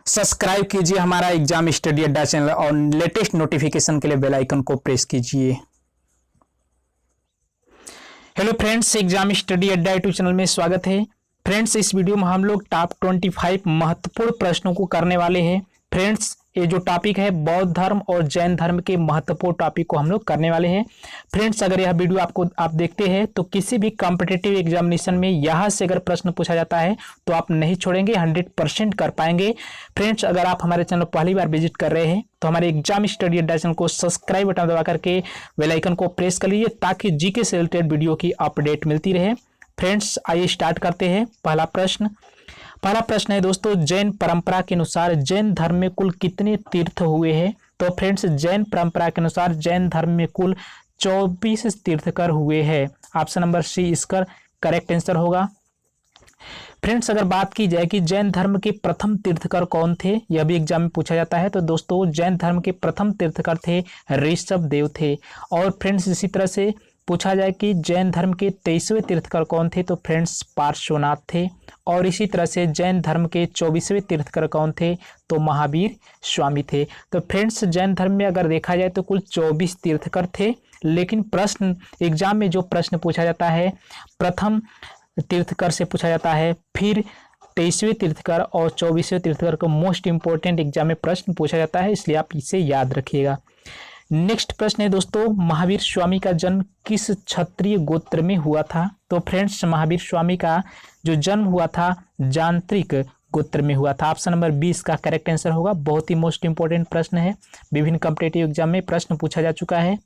Subscribe कीजिए हमारा exam study अड्डा चैनल और लेटेस्ट नोटिफिकेशन के लिए बेल आइकन को प्रेस कीजिए। हेलो फ्रेंड्स, एग्जाम स्टडी अड्डा यूट्यूब चैनल में स्वागत है। फ्रेंड्स, इस वीडियो में हम लोग टॉप 25 महत्वपूर्ण प्रश्नों को करने वाले हैं। फ्रेंड्स, ये जो टॉपिक है बौद्ध धर्म और जैन धर्म के महत्वपूर्ण टॉपिक को हम लोग करने वाले हैं। फ्रेंड्स, अगर यह वीडियो आप देखते हैं तो किसी भी कॉम्पिटिटिव एग्जामिनेशन में यहाँ से अगर प्रश्न पूछा जाता है तो आप नहीं छोड़ेंगे, 100% कर पाएंगे। फ्रेंड्स, अगर आप हमारे चैनल पहली बार विजिट कर रहे हैं तो हमारे एग्जाम स्टडी अड्डा चैनल को सब्सक्राइब बटन दबा करके बेल आइकन को प्रेस कर लीजिए ताकि जीके से रिलेटेड वीडियो की अपडेट मिलती रहे। फ्रेंड्स, आइए स्टार्ट करते हैं। पहला प्रश्न है दोस्तों, जैन परंपरा के अनुसार जैन धर्म में कुल कितने तीर्थ हुए हैं? तो फ्रेंड्स, जैन परंपरा के अनुसार जैन धर्म में कुल 24 तीर्थकर हुए हैं। ऑप्शन नंबर सी इसका करेक्ट आंसर होगा। फ्रेंड्स, अगर बात की जाए कि जैन धर्म के प्रथम तीर्थकर कौन थे, यह भी एग्जाम में पूछा जाता है, तो दोस्तों जैन धर्म के प्रथम तीर्थकर थे ऋषभ देव थे। और फ्रेंड्स, इसी तरह से पूछा जाए कि जैन धर्म के 23वें तीर्थकर कौन थे, तो फ्रेंड्स पार्श्वनाथ थे। और इसी तरह से जैन धर्म के 24वें तीर्थकर कौन थे, तो महावीर स्वामी थे। तो फ्रेंड्स, जैन धर्म में अगर देखा जाए तो कुल 24 तीर्थकर थे, लेकिन प्रश्न एग्जाम में जो प्रश्न पूछा जाता है प्रथम तीर्थकर से पूछा जाता है, फिर 23वें तीर्थकर और 24वें तीर्थकर को मोस्ट इंपोर्टेंट एग्जाम में प्रश्न पूछा जाता है, इसलिए आप इसे याद रखिएगा। नेक्स्ट प्रश्न है दोस्तों, महावीर स्वामी का जन्म किस क्षत्रिय गोत्र में हुआ था? तो फ्रेंड्स, महावीर स्वामी का जो जन्म हुआ था जांत्रिक गोत्र में हुआ था। ऑप्शन नंबर 20 का करेक्ट आंसर होगा। बहुत ही मोस्ट इंपोर्टेंट प्रश्न है, विभिन्न कॉम्पिटिटिव एग्जाम में प्रश्न पूछा जा चुका है।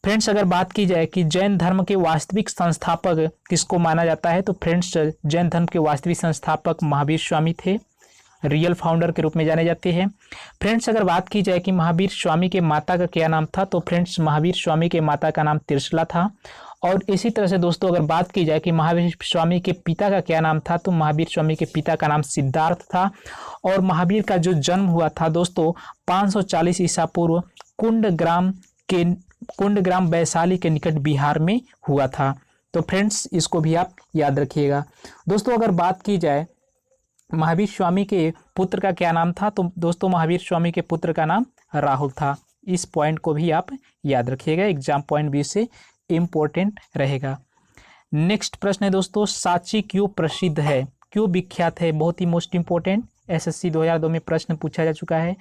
फ्रेंड्स, अगर बात की जाए कि जैन धर्म के वास्तविक संस्थापक किसको माना जाता है, तो फ्रेंड्स जैन धर्म के वास्तविक संस्थापक महावीर स्वामी थे, रियल फाउंडर के रूप में जाने जाते हैं। फ्रेंड्स, अगर बात की जाए कि महावीर स्वामी के माता का क्या नाम था, तो फ्रेंड्स महावीर स्वामी के माता का नाम त्रिशला था। और इसी तरह से दोस्तों अगर बात की जाए कि महावीर स्वामी के पिता का क्या नाम था, तो महावीर स्वामी के पिता का नाम सिद्धार्थ था। और महावीर का जो जन्म हुआ था दोस्तों 540 ईसा पूर्व कुंडग्राम वैशाली के निकट बिहार में हुआ था। तो फ्रेंड्स, इसको भी आप याद रखिएगा। दोस्तों, अगर बात की जाए महावीर स्वामी के पुत्र का क्या नाम था, तो दोस्तों महावीर स्वामी के पुत्र का नाम राहुल था। इस पॉइंट को भी आप याद रखिएगा, एग्जाम पॉइंट भी से इम्पोर्टेंट रहेगा। नेक्स्ट प्रश्न है दोस्तों, सांची क्यों प्रसिद्ध है, क्यों विख्यात है? बहुत ही मोस्ट इंपोर्टेंट, एसएससी 2002 में प्रश्न पूछा जा चुका है।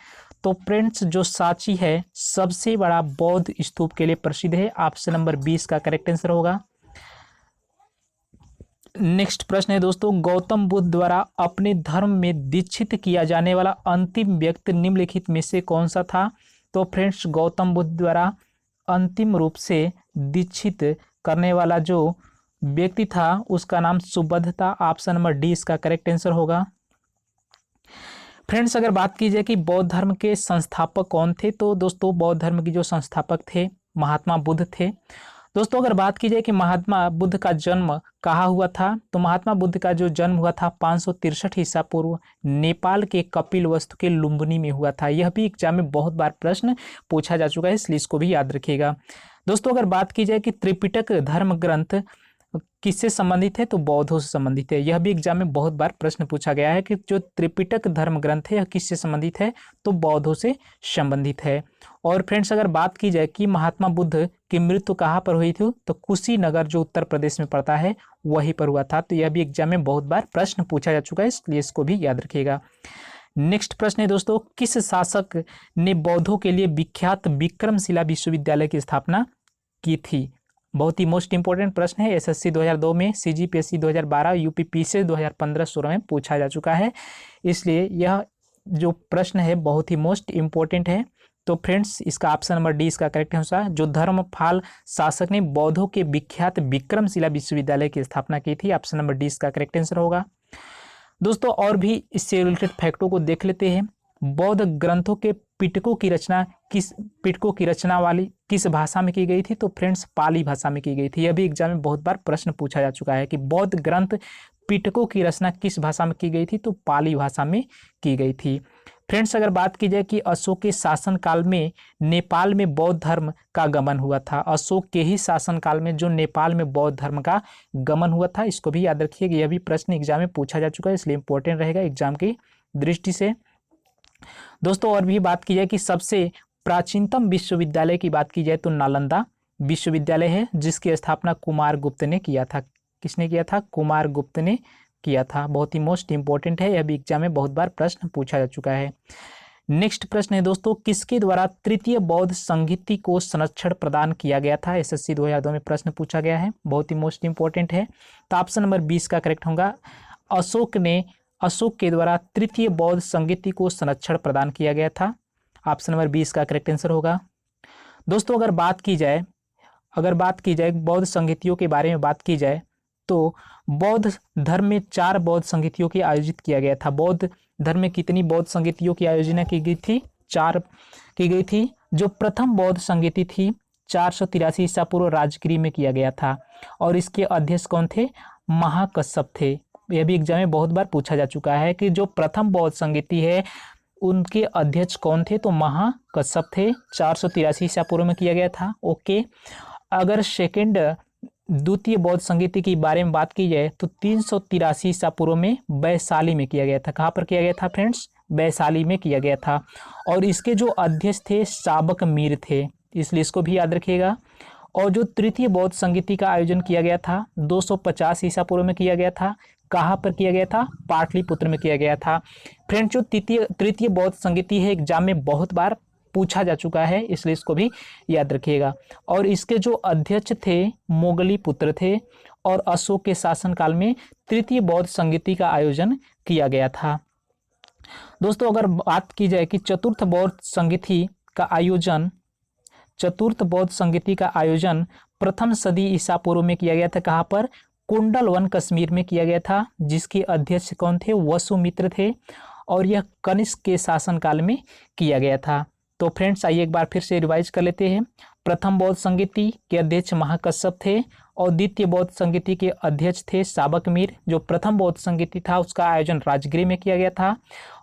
तो फ्रेंड्स, जो सांची है सबसे बड़ा बौद्ध स्तूप के लिए प्रसिद्ध है। ऑप्शन नंबर 20 का करेक्ट आंसर होगा। नेक्स्ट प्रश्न है दोस्तों, गौतम बुद्ध द्वारा अपने धर्म में दीक्षित किया जाने वाला अंतिम व्यक्ति निम्नलिखित में से कौन सा था? तो फ्रेंड्स, गौतम बुद्ध द्वारा अंतिम रूप से दीक्षित करने वाला जो व्यक्ति था उसका नाम सुबुद्ध था। ऑप्शन नंबर डी इसका करेक्ट आंसर होगा। फ्रेंड्स, अगर बात की जाए कि बौद्ध धर्म के संस्थापक कौन थे, तो दोस्तों बौद्ध धर्म के जो संस्थापक थे महात्मा बुद्ध थे। दोस्तों, अगर बात की जाए कि महात्मा बुद्ध का जन्म कहाँ हुआ था, तो महात्मा बुद्ध का जो जन्म हुआ था 563 ईसा पूर्व नेपाल के कपिलवस्तु के लुम्बिनी में हुआ था। यह भी एग्जाम में बहुत बार प्रश्न पूछा जा चुका है, इसलिए इसको भी याद रखिएगा। दोस्तों, अगर बात की जाए कि त्रिपिटक धर्म ग्रंथ किससे संबंधित है, तो बौद्धों से संबंधित है। यह भी एग्जाम में बहुत बार प्रश्न पूछा गया है कि जो त्रिपिटक धर्म ग्रंथ है यह किससे संबंधित है, तो बौद्धों से संबंधित है। और फ्रेंड्स, अगर बात की जाए कि महात्मा बुद्ध की मृत्यु कहाँ पर हुई थी, तो कुशीनगर जो उत्तर प्रदेश में पड़ता है वहीं पर हुआ था। तो यह भी एग्जाम में बहुत बार प्रश्न पूछा जा चुका है, इसलिए इसको भी याद रखिएगा। नेक्स्ट प्रश्न है दोस्तों, किस शासक ने बौद्धों के लिए विख्यात विक्रमशिला विश्वविद्यालय की स्थापना की थी? बहुत ही मोस्ट इंपोर्टेंट प्रश्न है, एसएससी 2002 में, सीजीपीएससी 2012, यूपीपीसी 2015-16 में पूछा जा चुका है, इसलिए यह जो प्रश्न है बहुत ही मोस्ट इंपोर्टेंट है। तो फ्रेंड्स, इसका ऑप्शन नंबर डी इसका करेक्ट आंसर। जो धर्मपाल शासक ने बौद्धों के विख्यात विक्रमशिला विश्वविद्यालय की स्थापना की थी, ऑप्शन नंबर डी इसका करेक्ट आंसर होगा। दोस्तों, और भी इससे रिलेटेड फैक्टों को देख लेते हैं। बौद्ध ग्रंथों के पिटकों की रचना वाली किस भाषा में की गई थी, तो फ्रेंड्स पाली भाषा में की गई थी। यह भी एग्जाम में बहुत बार प्रश्न पूछा जा चुका है कि बौद्ध ग्रंथ पिटकों की रचना किस भाषा में की गई थी, तो पाली भाषा में की गई थी। फ्रेंड्स, अगर बात की जाए कि अशोक के शासनकाल में नेपाल में बौद्ध धर्म का गमन हुआ था, अशोक के ही शासनकाल में जो नेपाल में बौद्ध धर्म का गमन हुआ था, इसको भी याद रखिएगा। यह भी प्रश्न एग्जाम में पूछा जा चुका है, इसलिए इंपॉर्टेंट रहेगा एग्जाम की दृष्टि से। दोस्तों और भी बात की जाए कि सबसे प्राचीनतम विश्वविद्यालय की बात की जाए तो नालंदा विश्वविद्यालय है, जिसकी स्थापना कुमार गुप्त ने किया था। किसने किया था? कुमार गुप्त ने किया था। बहुत ही मोस्ट इंपॉर्टेंट है, यह भी एग्जाम में बहुत बार प्रश्न पूछा जा चुका है। नेक्स्ट प्रश्न है दोस्तों, किसके द्वारा तृतीय बौद्ध संहिता को संरक्षण प्रदान किया गया था? एसएससी 2002 में प्रश्न पूछा गया है, बहुत ही मोस्ट इंपॉर्टेंट है। तो ऑप्शन नंबर 20 का करेक्ट होगा, अशोक के द्वारा तृतीय बौद्ध संहिता को संरक्षण प्रदान किया गया था। ऑप्शन नंबर 20 का करेक्ट आंसर होगा। दोस्तों अगर बात की जाए बौद्ध संहिताओं के बारे में बात की जाए तो बौद्ध धर्म में 4 बौद्ध संहिताओं की आयोजित किया गया था। बौद्ध धर्म में कितनी बौद्ध संहिताओं की आयोजना की गई थी? 4 की गई थी। जो प्रथम बौद्ध संहिता थी 483 ईसा पूर्व राजगिरी में किया गया था और इसके अध्यक्ष कौन थे? महाकश्यप थे। यह भी एग्जाम में बहुत बार पूछा जा चुका है कि जो प्रथम बौद्ध संहिता है उनके अध्यक्ष कौन थे? तो महाकश्यप थे। 483 ईसा पूर्व में किया गया था। ओके, अगर द्वितीय बौद्ध संहिता के बारे में बात की जाए तो 383 ईसा पूर्व में वैशाली में किया गया था। कहाँ पर किया गया था फ्रेंड्स? वैशाली में किया गया था और इसके जो अध्यक्ष थे साबक मीर थे, इसलिए इसको भी याद रखिएगा। और जो तृतीय बौद्ध संहिता का आयोजन किया गया था 250 ईसा पूर्व में किया गया था। कहाँ पर किया गया था? पाटलिपुत्र में किया गया था। फ्रेंड्स जो तृतीय बौद्ध संहिता है एग्जाम में बहुत बार पूछा जा चुका है, इसलिए इसको भी याद रखिएगा। और इसके जो अध्यक्ष थे मोगली पुत्र थे और अशोक के शासनकाल में तृतीय बौद्ध संहिता का आयोजन किया गया था। दोस्तों अगर बात की जाए कि चतुर्थ बौद्ध संहिता का आयोजन प्रथम सदी ईसा पूर्व में किया गया था। कहाँ पर? कुंडलवन कश्मीर में किया गया था, जिसके अध्यक्ष कौन थे? वसुमित्र थे और यह कनिष्क के शासनकाल में किया गया था। तो फ्रेंड्स आइए एक बार फिर से रिवाइज कर लेते हैं। प्रथम बौद्ध संहिता के अध्यक्ष महाकश्यप थे और द्वितीय बौद्ध संहिता के अध्यक्ष थे साबक मीर। जो प्रथम बौद्ध संहिता था उसका आयोजन राजगिरी में किया गया था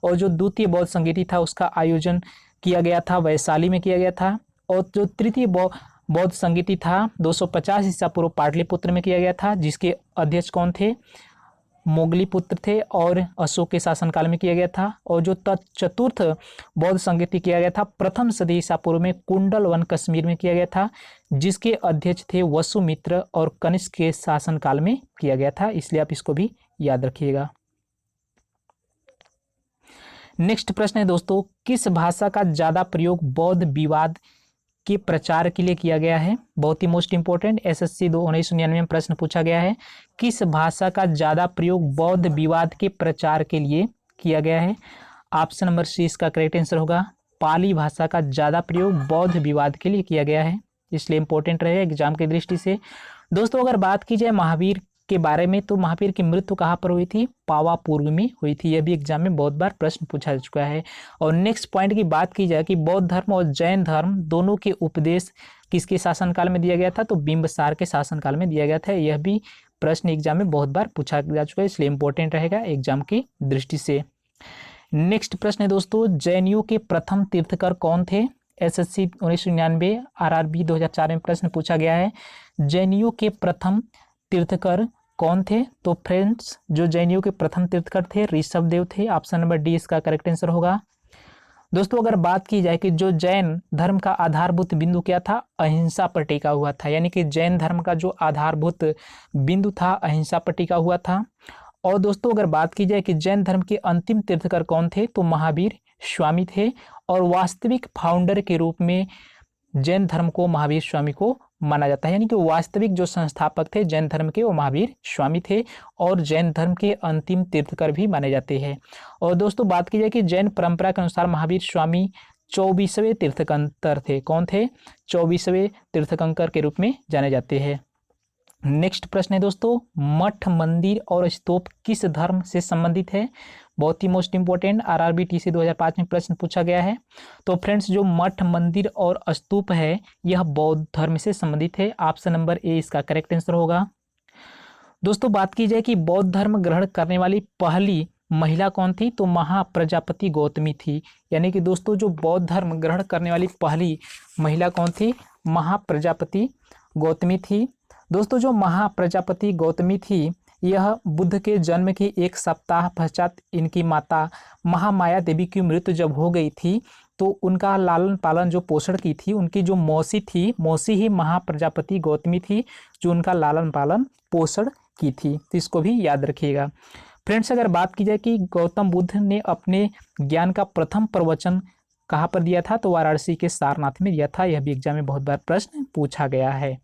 और जो द्वितीय बौद्ध संहिता था उसका आयोजन किया गया था वैशाली में किया गया था। और जो तृतीय बौद्ध संहिता था 250 ईसा पूर्व पाटलिपुत्र में किया गया था, जिसके अध्यक्ष कौन थे? मोगली पुत्र थे और अशोक के शासनकाल में किया गया था। और जो चतुर्थ बौद्ध संहिता किया गया था प्रथम सदी ईसा पूर्व में कुंडलवन कश्मीर में किया गया था, जिसके अध्यक्ष थे वसुमित्र और कनिष्क के शासनकाल में किया गया था, इसलिए आप इसको भी याद रखिएगा। नेक्स्ट प्रश्न है दोस्तों, किस भाषा का ज्यादा प्रयोग बौद्ध विवाद के प्रचार के लिए किया गया है? बहुत ही मोस्ट इंपोर्टेंट, एसएससी 1999 में प्रश्न पूछा गया है। किस भाषा का ज्यादा प्रयोग बौद्ध विवाद के प्रचार के लिए किया गया है? ऑप्शन नंबर सी इसका करेक्ट आंसर होगा। पाली भाषा का ज्यादा प्रयोग बौद्ध विवाद के लिए किया गया है, इसलिए इंपॉर्टेंट रहेगा एग्जाम की दृष्टि से। दोस्तों अगर बात की जाए महावीर के बारे में तो महावीर की मृत्यु कहाँ पर हुई थी? पावापुर में हुई थी। यह भी एग्जाम में बहुत बार प्रश्न पूछा जा चुका है। और नेक्स्ट पॉइंट की बात की जाए कि बौद्ध धर्म और जैन धर्म दोनों के उपदेश किसके शासनकाल में दिया गया था? तो बिंबिसार के शासनकाल में दिया गया था। यह भी प्रश्न एग्जाम में बहुत बार पूछा जा चुका है, इसलिए इंपॉर्टेंट रहेगा एग्जाम की दृष्टि से। नेक्स्ट प्रश्न है दोस्तों, जैनियों के प्रथम तीर्थकर कौन थे? एसएससी 1999 आरआरबी 2004 में प्रश्न पूछा गया है। जैनियों के प्रथम तीर्थकर कौन थे? तो फ्रेंड्स जो जैनियों के प्रथम तीर्थकर थे ऋषभदेव थे। ऑप्शन नंबर डी इसका करेक्ट आंसर होगा। दोस्तों अगर बात की जाए कि जो जैन धर्म का आधारभूत बिंदु क्या था? अहिंसा पर टिका हुआ था, यानी कि जैन धर्म का जो आधारभूत बिंदु था अहिंसा पर टिका हुआ था। और दोस्तों अगर बात की जाए कि जैन धर्म के अंतिम तीर्थकर कौन थे? तो महावीर स्वामी थे और वास्तविक फाउंडर के रूप में जैन धर्म को महावीर स्वामी को माना जाता है, यानी कि वास्तविक जो संस्थापक थे जैन धर्म के वो महावीर स्वामी थे और जैन धर्म के अंतिम तीर्थकर भी माने जाते हैं। और दोस्तों बात की जाए कि जैन परंपरा के अनुसार महावीर स्वामी 24वें तीर्थंकर थे। कौन थे? 24वें तीर्थंकर के रूप में जाने जाते हैं। नेक्स्ट प्रश्न है दोस्तों, मठ मंदिर और स्तूप किस धर्म से संबंधित है? बहुत ही मोस्ट इंपोर्टेंट, आरआरबी टीसी 2005 में प्रश्न पूछा गया है। तो फ्रेंड्स जो मठ मंदिर और स्तूप है यह बौद्ध धर्म से संबंधित है। ऑप्शन नंबर ए इसका करेक्ट आंसर होगा। दोस्तों बात की जाए कि बौद्ध धर्म ग्रहण करने वाली पहली महिला कौन थी? तो महाप्रजापति गौतमी थी, यानी कि दोस्तों जो बौद्ध धर्म ग्रहण करने वाली पहली महिला कौन थी? महाप्रजापति गौतमी थी। दोस्तों जो महाप्रजापति गौतमी थी यह बुद्ध के जन्म के एक सप्ताह पश्चात इनकी माता महामाया देवी की मृत्यु जब हो गई थी तो उनका लालन पालन जो पोषण की थी उनकी जो मौसी थी, मौसी ही महाप्रजापति गौतमी थी जो उनका लालन पालन पोषण की थी। तो इसको भी याद रखिएगा। फ्रेंड्स, अगर बात की जाए कि गौतम बुद्ध ने अपने ज्ञान का प्रथम प्रवचन कहाँ पर दिया था, तो वाराणसी के सारनाथ में दिया था। यह भी एग्जाम में बहुत बार प्रश्न पूछा गया है।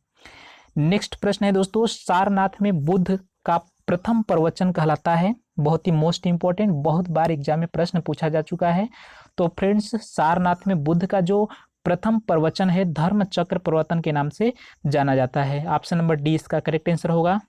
नेक्स्ट प्रश्न है दोस्तों, सारनाथ में बुद्ध का प्रथम प्रवचन कहलाता है। बहुत ही मोस्ट इंपॉर्टेंट, बहुत बार एग्जाम में प्रश्न पूछा जा चुका है। तो फ्रेंड्स, सारनाथ में बुद्ध का जो प्रथम प्रवचन है धर्म चक्र प्रवर्तन के नाम से जाना जाता है। ऑप्शन नंबर डी इसका करेक्ट आंसर होगा।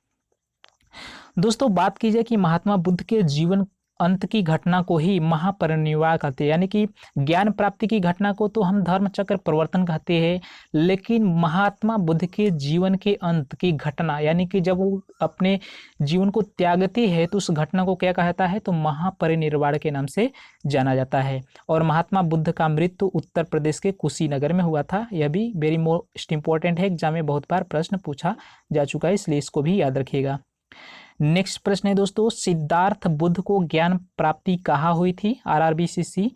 दोस्तों, बात की जाए कि महात्मा बुद्ध के जीवन अंत की घटना को ही महापरिनिर्वाण कहते हैं, यानी कि ज्ञान प्राप्ति की घटना को तो हम धर्म चक्र प्रवर्तन कहते हैं, लेकिन महात्मा बुद्ध के जीवन के अंत की घटना यानी कि जब वो अपने जीवन को त्यागते हैं तो उस घटना को क्या कहता है, तो महापरिनिर्वाण के नाम से जाना जाता है। और महात्मा बुद्ध का मृत्यु उत्तर प्रदेश के कुशीनगर में हुआ था। यह भी वेरी मोस्ट इंपॉर्टेंट है, एग्जाम में बहुत बार प्रश्न पूछा जा चुका है, इसलिए इसको भी याद रखिएगा। नेक्स्ट प्रश्न है दोस्तों, सिद्धार्थ बुद्ध को ज्ञान प्राप्ति कहाँ हुई थी? आरआरबी सीसी,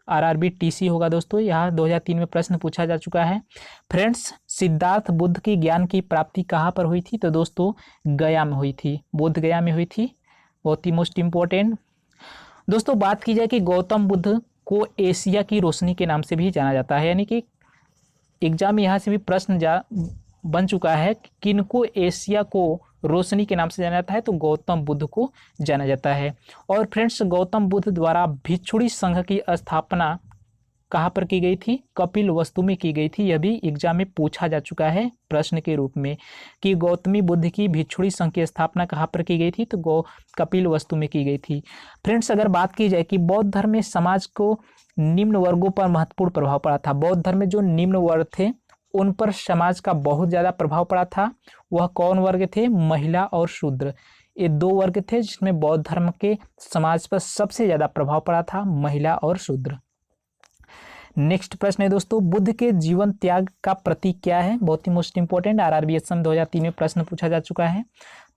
आरआरबी टीसी होगा दोस्तों। यहाँ 2003 में प्रश्न पूछा जा चुका है। फ्रेंड्स, सिद्धार्थ बुद्ध की ज्ञान की प्राप्ति कहाँ पर हुई थी? तो दोस्तों गया में हुई थी, बोध गया में हुई थी। बहुत ही मोस्ट इंपॉर्टेंट। दोस्तों, बात की जाए कि गौतम बुद्ध को एशिया की रोशनी के नाम से भी जाना जाता है, यानी कि एग्जाम में यहाँ से भी प्रश्न बन चुका है, किनको एशिया को रोशनी के नाम से जाना जाता है, तो गौतम बुद्ध को जाना जाता है। और फ्रेंड्स, गौतम बुद्ध द्वारा भिक्षुणी संघ की स्थापना कहाँ पर की गई थी? कपिल वस्तु में की गई थी। यह भी एग्जाम में पूछा जा चुका है प्रश्न के रूप में कि गौतमी बुद्ध की भिक्षुणी संघ की स्थापना कहाँ पर की गई थी, तो कपिल वस्तु में की गई थी। फ्रेंड्स, अगर बात की जाए कि बौद्ध धर्म में समाज को निम्न वर्गों पर महत्वपूर्ण प्रभाव पड़ा था, बौद्ध धर्म में जो निम्न वर्ग थे उन पर समाज का बहुत ज़्यादा प्रभाव पड़ा था। वह कौन वर्ग थे? महिला और शूद्र। ये दो वर्ग थे जिसमें बौद्ध धर्म के समाज पर सबसे ज़्यादा प्रभाव पड़ा था, महिला और शूद्र। नेक्स्ट प्रश्न है दोस्तों, बुद्ध के जीवन त्याग का प्रतीक क्या है? बहुत ही मोस्ट इंपॉर्टेंट, आरआरबी एग्जाम 2003 में प्रश्न पूछा जा चुका है।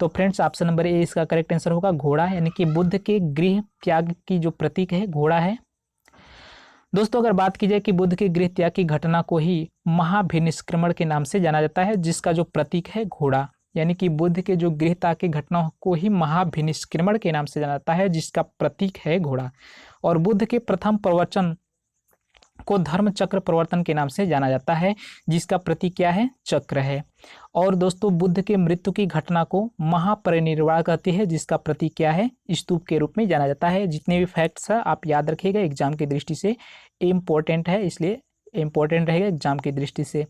तो फ्रेंड्स, ऑप्शन नंबर ए इसका करेक्ट आंसर होगा, घोड़ा, यानी कि बुद्ध के गृह त्याग की जो प्रतीक है घोड़ा है। दोस्तों, अगर बात की जाए कि बुद्ध के गृह त्याग की घटना को ही महाभिनिष्क्रमण के नाम से जाना जाता है, जिसका जो प्रतीक है घोड़ा, यानी कि बुद्ध के जो गृह त्याग की घटना को ही महाभिनिष्क्रमण के नाम से जाना जाता है, जिसका प्रतीक है घोड़ा। और बुद्ध के प्रथम प्रवचन को धर्म चक्र प्रवर्तन के नाम से जाना जाता है, जिसका प्रतीक क्या है? चक्र है। और दोस्तों, बुद्ध के मृत्यु की घटना को महापरिनिर्वाण कहते हैं, जिसका प्रतीक क्या है? स्तूप के रूप में जाना जाता है। जितने भी फैक्ट्स हैं आप याद रखिएगा, एग्जाम की दृष्टि से इम्पोर्टेंट है, इसलिए इम्पोर्टेंट रहेगा एग्जाम की दृष्टि से।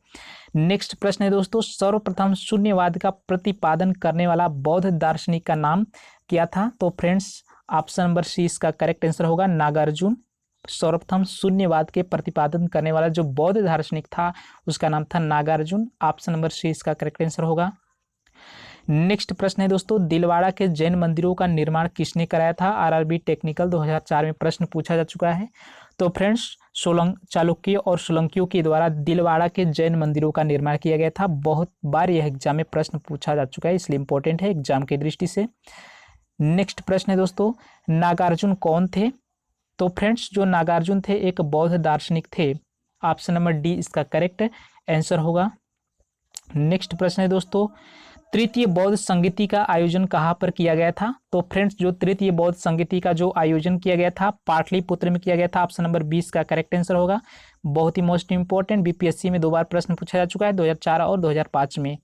नेक्स्ट प्रश्न है दोस्तों, सर्वप्रथम शून्यवाद का प्रतिपादन करने वाला बौद्ध दार्शनिक का नाम क्या था? तो फ्रेंड्स, ऑप्शन नंबर सी इसका करेक्ट आंसर होगा, नागार्जुन। सर्वप्रथम शून्यवाद के प्रतिपादन करने वाला जो बौद्ध दार्शनिक था उसका नाम था नागार्जुन। ऑप्शन नंबर सी इसका करेक्ट आंसर होगा। नेक्स्ट प्रश्न है दोस्तों, दिलवाड़ा के जैन मंदिरों का निर्माण किसने कराया था? आरआरबी टेक्निकल 2004 में प्रश्न पूछा जा चुका है। तो फ्रेंड्स, चालुक्य और सोलंकियों के द्वारा दिलवाड़ा के जैन मंदिरों का निर्माण किया गया था। बहुत बार यह एग्जाम में प्रश्न पूछा जा चुका है, इसलिए इंपॉर्टेंट है एग्जाम की दृष्टि से। नेक्स्ट प्रश्न है दोस्तों, नागार्जुन कौन थे? तो फ्रेंड्स, जो नागार्जुन थे एक बौद्ध दार्शनिक थे। ऑप्शन नंबर डी इसका करेक्ट आंसर होगा। नेक्स्ट प्रश्न है दोस्तों, तृतीय बौद्ध संगीति का आयोजन कहाँ पर किया गया था? तो फ्रेंड्स, जो तृतीय बौद्ध संगीति का जो आयोजन किया गया था पाटलिपुत्र में किया गया था। ऑप्शन नंबर 20 का करेक्ट आंसर होगा। बहुत ही मोस्ट इंपॉर्टेंट, बीपीएससी में 2 बार प्रश्न पूछा जा चुका है, 2004 और 2005 में।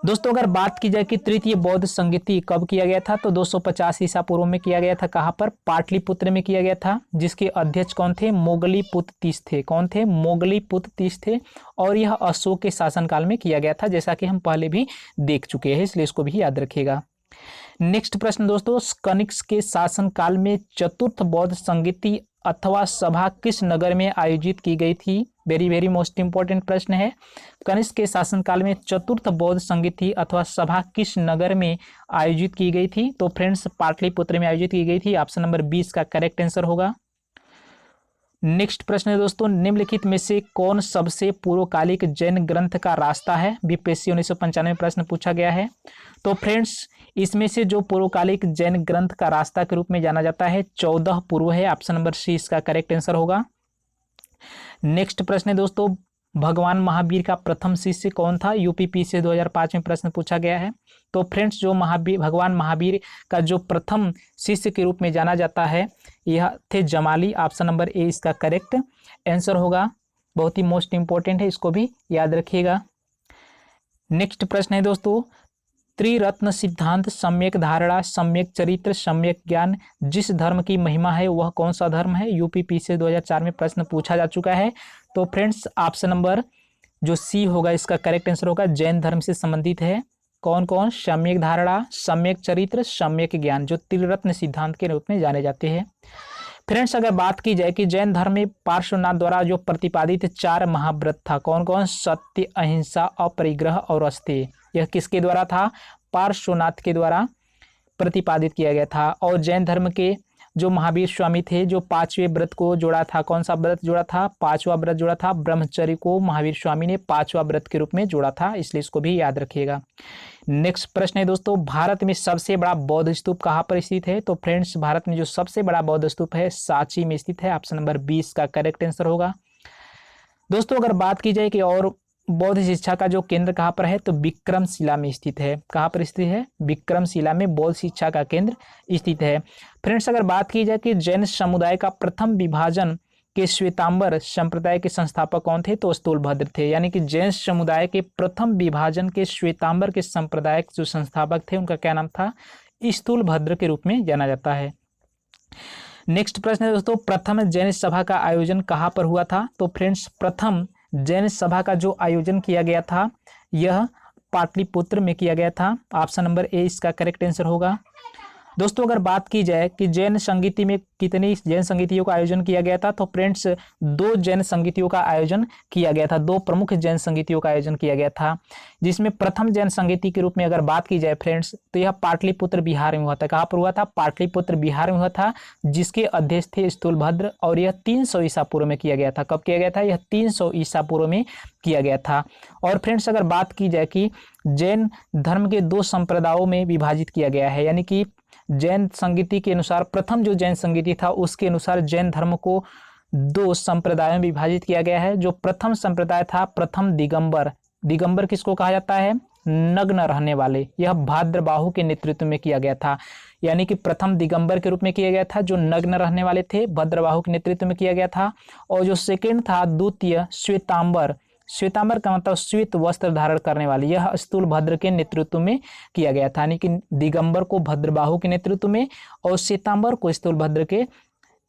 दोस्तों, अगर बात की जाए कि तृतीय बौद्ध संगीति कब किया गया था, तो 250 ईसा पूर्व में किया गया था। कहाँ पर? पाटलिपुत्र में किया गया था, जिसके अध्यक्ष कौन थे? मोगलीपुत्र तीस थे। कौन थे? मोगलीपुत्र तीस थे। और यह अशोक के शासनकाल में किया गया था, जैसा कि हम पहले भी देख चुके हैं, इसलिए इसको भी याद रखिएगा। नेक्स्ट प्रश्न दोस्तों, कनिष्क के शासनकाल में चतुर्थ बौद्ध संगीति अथवा सभा किस नगर में आयोजित की गई थी? वेरी मोस्ट इंपॉर्टेंट प्रश्न है। कनिष्क के शासनकाल में चतुर्थ बौद्ध संगीति अथवा सभा किस नगर में आयोजित की गई थी? तो फ्रेंड्स, पाटलिपुत्र में आयोजित की गई थी। ऑप्शन नंबर 20 का करेक्ट आंसर होगा। नेक्स्ट प्रश्न है दोस्तों, निम्नलिखित में से कौन सबसे पूर्वकालिक जैन ग्रंथ का रास्ता है? बीपीएससी 1995 प्रश्न पूछा गया है। तो फ्रेंड्स इसमें से जो पूर्वकालिक जैन ग्रंथ का रास्ता के रूप में जाना जाता है 14 पूर्व है। ऑप्शन नंबर सी इसका करेक्ट आंसर होगा। नेक्स्ट प्रश्न है दोस्तों, भगवान महावीर का प्रथम शिष्य कौन था? यूपीपी से 2005 में प्रश्न पूछा गया है। तो फ्रेंड्स जो भगवान महावीर का जो प्रथम शिष्य के रूप में जाना जाता है यह थे जमाली। ऑप्शन नंबर ए इसका करेक्ट आंसर होगा। बहुत ही मोस्ट इंपॉर्टेंट है, इसको भी याद रखिएगा। नेक्स्ट प्रश्न है दोस्तों, त्रिरत्न सिद्धांत, सम्यक धारणा, सम्यक चरित्र, सम्यक ज्ञान, जिस धर्म की महिमा है वह कौन सा धर्म है? यूपीपी से 2004 में प्रश्न पूछा जा चुका है। तो फ्रेंड्स ऑप्शन नंबर जो सी होगा इसका करेक्ट आंसर होगा, जैन धर्म से संबंधित है। कौन कौन? सम्यक धारणा, सम्यक चरित्र, सम्यक ज्ञान, जो त्रिरत्न सिद्धांत के रूप में जाने जाते हैं। फ्रेंड्स अगर बात की जाए कि जैन धर्म में पार्श्वनाथ द्वारा जो प्रतिपादित 4 महाव्रत था, कौन कौन? सत्य, अहिंसा, अपरिग्रह और अस्तेय। यह किसके द्वारा था? पार्श्वनाथ के द्वारा प्रतिपादित किया गया था। और जैन धर्म के जो महावीर स्वामी थे जो 5वें व्रत को जोड़ा था, कौन सा व्रत जोड़ा था? 5वां व्रत जोड़ा था। ब्रह्मचर्य को महावीर स्वामी ने 5वां व्रत के रूप में जोड़ा था, इसलिए इसको भी याद रखिएगा। नेक्स्ट प्रश्न है दोस्तों, भारत में सबसे बड़ा बौद्ध स्तूप कहाँ पर स्थित है? तो फ्रेंड्स भारत में जो सबसे बड़ा बौद्ध स्तूप है सांची में स्थित है। ऑप्शन नंबर 20 का करेक्ट आंसर होगा। दोस्तों अगर बात की जाए कि और बौद्ध शिक्षा का जो केंद्र कहाँ पर है, तो विक्रमशिला में स्थित है। कहाँ पर स्थित है? विक्रमशिला में बौद्ध शिक्षा का केंद्र स्थित है। फ्रेंड्स अगर बात की जाए कि जैन समुदाय का प्रथम विभाजन के श्वेतांबर संप्रदाय के संस्थापक कौन थे? तो स्थूलभद्र थे। यानी कि जैन समुदाय के प्रथम विभाजन के श्वेतांबर के संप्रदाय जो संस्थापक थे उनका क्या नाम था? स्थूलभद्र के रूप में जाना जाता है। नेक्स्ट प्रश्न है दोस्तों, प्रथम जैन सभा का आयोजन कहाँ पर हुआ था? तो फ्रेंड्स प्रथम जैन सभा का जो आयोजन किया गया था यह पाटलिपुत्र में किया गया था। ऑप्शन नंबर ए इसका करेक्ट आंसर होगा। दोस्तों अगर बात की जाए कि जैन संगीति में कितनी जैन संगीतियों का आयोजन किया गया था, तो फ्रेंड्स 2 जैन संगीतियों का आयोजन किया गया था। 2 प्रमुख जैन संगीतियों का आयोजन किया गया था, जिसमें प्रथम जैन संगीति के रूप में अगर बात की जाए फ्रेंड्स तो यह पाटलिपुत्र बिहार में हुआ था। कहाँ पर हुआ था? पाटलिपुत्र बिहार में हुआ था, जिसके अध्यक्ष थे स्थूलभद्र। और यह 300 ईसा पूर्व में किया गया था। कब किया गया था? यह 300 ईसा पूर्व में किया गया था। और फ्रेंड्स अगर बात की जाए कि जैन धर्म के 2 संप्रदायों में विभाजित किया गया है, यानी कि जैन संगीति के अनुसार प्रथम जो जैन संगीति था उसके अनुसार जैन धर्म को 2 संप्रदायों में विभाजित किया गया है। जो प्रथम संप्रदाय था प्रथम दिगंबर, दिगंबर किसको कहा जाता है? नग्न रहने वाले। यह भाद्रबाहु के नेतृत्व में किया गया था। यानी कि प्रथम दिगंबर के रूप में किया गया था, जो नग्न रहने वाले थे, भद्रबाहु के नेतृत्व में किया गया था। और जो सेकेंड था द्वितीय श्वेतांबर, श्वेतांबर का मतलब श्वेत वस्त्र धारण करने वाले, यह स्थूलभद्र के नेतृत्व में किया गया था। यानी कि दिगंबर को भद्रबाहु के नेतृत्व में और श्वेतांबर को स्थूलभद्र के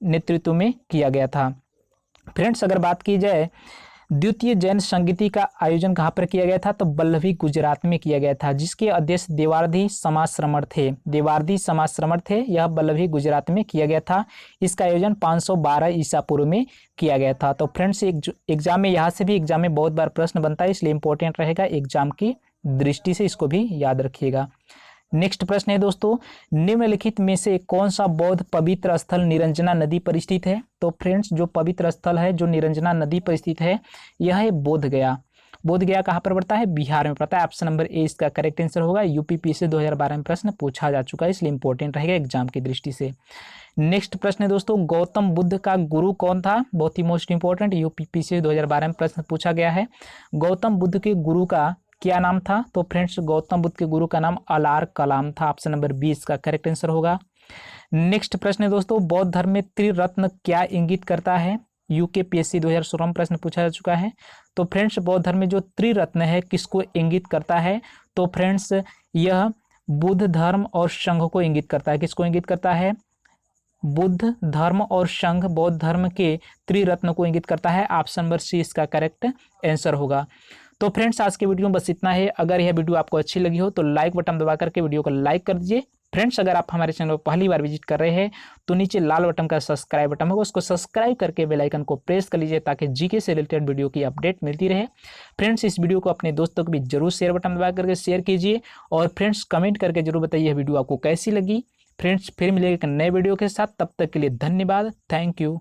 नेतृत्व में किया गया था। फ्रेंड्स अगर बात की जाए द्वितीय जैन संगीति का आयोजन कहाँ पर किया गया था, तो बल्लभी गुजरात में किया गया था, जिसके अध्यक्ष देवार्धी समाश्रमण थे। देवार्धी समाश्रमण थे, यह बल्लभी गुजरात में किया गया था। इसका आयोजन 512 ईसा पूर्व में किया गया था। तो फ्रेंड्स एग्जाम में यहाँ से भी एग्जाम में बहुत बार प्रश्न बनता है, इसलिए इंपॉर्टेंट रहेगा एग्जाम की दृष्टि से, इसको भी याद रखिएगा। नेक्स्ट प्रश्न है दोस्तों, निम्नलिखित में से कौन सा बौद्ध पवित्र स्थल निरंजना नदी पर स्थित है? तो फ्रेंड्स जो पवित्र स्थल है जो निरंजना नदी पर स्थित है यह है बोध गया। बोध गया कहाँ पर पड़ता है? बिहार में पड़ता है। ऑप्शन नंबर ए इसका करेक्ट आंसर होगा। यूपीपी से 2012 में प्रश्न पूछा जा चुका है, इसलिए इंपॉर्टेंट रहेगा एग्जाम की दृष्टि से। नेक्स्ट प्रश्न है दोस्तों, गौतम बुद्ध का गुरु कौन था? बहुत ही मोस्ट इंपॉर्टेंट, यूपीपी से 2012 में प्रश्न पूछा गया है। गौतम बुद्ध के गुरु का क्या नाम था? तो फ्रेंड्स गौतम बुद्ध के गुरु का नाम अलार कलाम था। ऑप्शन नंबर 20 का करेक्ट आंसर होगा। नेक्स्ट प्रश्न है दोस्तों, बौद्ध धर्म में त्रिरत्न क्या इंगित करता है? यूकेपीएससी 2016 में प्रश्न पूछा जा चुका है। तो फ्रेंड्स बौद्ध धर्म में जो त्रिरत्न है किसको इंगित करता है? तो फ्रेंड्स यह बुद्ध धर्म और संघ को इंगित करता है। किसको इंगित करता है? बुद्ध धर्म और संघ बौद्ध धर्म के त्रिरत्न को इंगित करता है। ऑप्शन नंबर सी इसका करेक्ट आंसर होगा। तो फ्रेंड्स आज के वीडियो में बस इतना है। अगर यह वीडियो आपको अच्छी लगी हो तो लाइक बटन दबा करके वीडियो को लाइक कर दीजिए। फ्रेंड्स अगर आप हमारे चैनल को पहली बार विजिट कर रहे हैं तो नीचे लाल बटन का सब्सक्राइब बटन होगा, उसको सब्सक्राइब करके बेल आइकन को प्रेस कर लीजिए ताकि जीके से रिलेटेड वीडियो की अपडेट मिलती रहे। फ्रेंड्स इस वीडियो को अपने दोस्तों को भी जरूर शेयर बटन दबा करके शेयर कीजिए और फ्रेंड्स कमेंट करके जरूर बताइए यह वीडियो आपको कैसी लगी। फ्रेंड्स फिर मिलेगा एक नए वीडियो के साथ, तब तक के लिए धन्यवाद। Thank you.